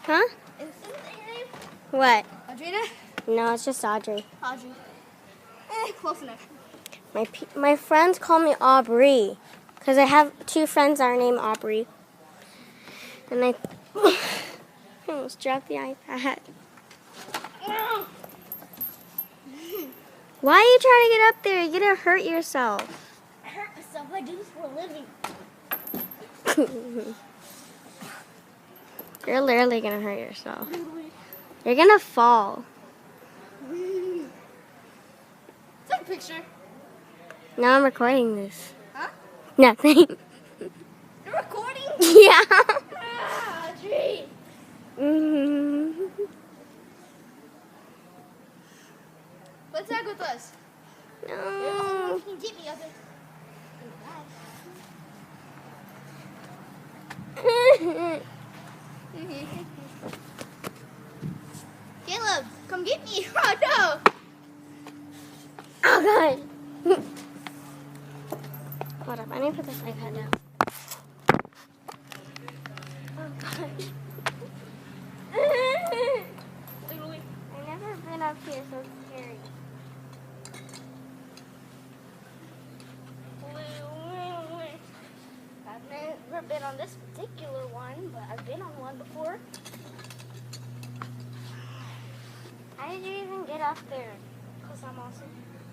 Huh? Is that your name? What? Audrina? No, it's just Audrey. Audrey. Close enough. My friends call me Aubrey because I have 2 friends that are named Aubrey. And I almost dropped the iPad. Why are you trying to get up there? You're going to hurt yourself. I hurt myself. I do this for a living. You're literally going to hurt yourself. You're going to fall. Take a picture. Now I'm recording this. Huh? Nothing. You're recording? Yeah. Audrey. Let's tag with us. No. You can get me up there. Caleb, come get me. Oh no. Oh god. Hold up, I need to put this iPad down. Oh god. I've never been up here, so it's scary. I've never been on this particular one, but I've been on one before. How did you even get up there? Because I'm awesome,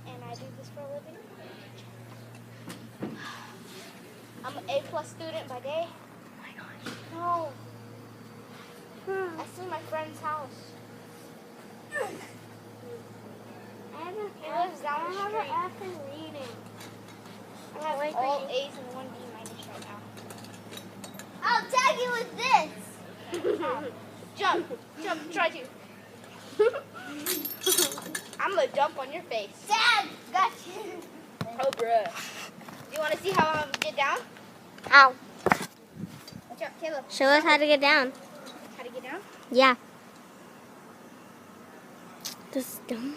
and I do this for a living. I'm an A+ student by day. Oh my gosh. No. I see my friend's house. I haven't He lives down the never street. after reading. I have all A's and 1 B minus right now. I'll tag you with this. Jump. Jump. Try to. I'm going to jump on your face. Dad, got you. Oh, bruh. You want to see how I'm going to get down? Ow. Watch out, Caleb. Show us how to get down. How to get down? Yeah. Just don't.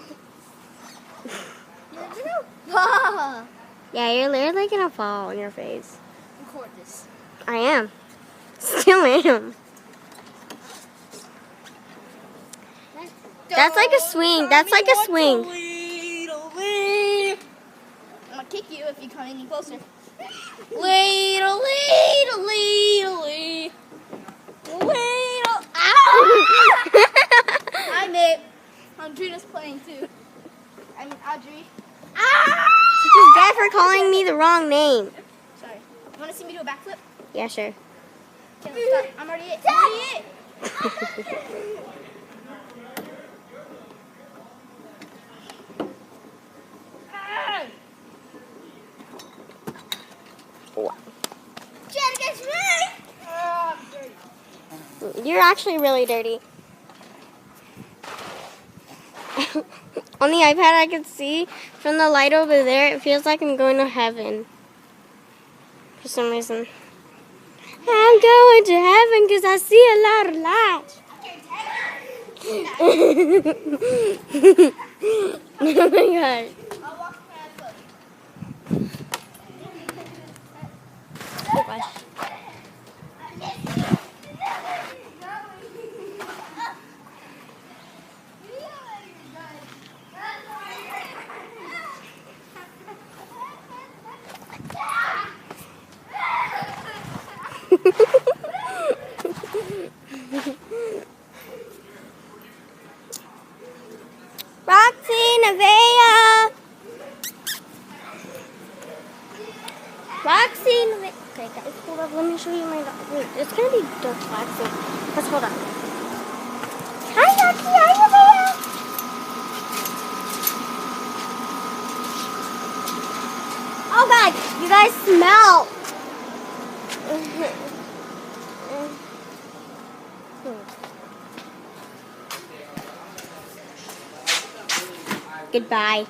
Oh. Yeah, you're literally gonna fall on your face. Record this. I am. Still am. That's like a swing. That's like a swing. I'm gonna kick you if you come any closer. Ladle, ladle, ladle, ladle. Ow! Hi, Nick. Audrina's playing too. I mean, Audrey. Ah! Just bad for calling me the wrong name. Sorry. You want to see me do a backflip? Yeah, sure. Okay, let's start. I'm already it. I'm already it. Jen gets me. Oh, I'm dirty. You're actually really dirty. On the iPad, I can see from the light over there, it feels like I'm going to heaven. For some reason. I'm going to heaven because I see a lot of lights. Oh my god. I'll walk my Oh gosh. Roxy, Nevaeh. Roxy, Nevaeh. Okay, guys, hold up. Let me show you my dog. Wait, it's gonna be dark Roxy. Let's hold on. Hi, Roxy. Hi, Nevaeh. Oh God, you guys smell. Goodbye.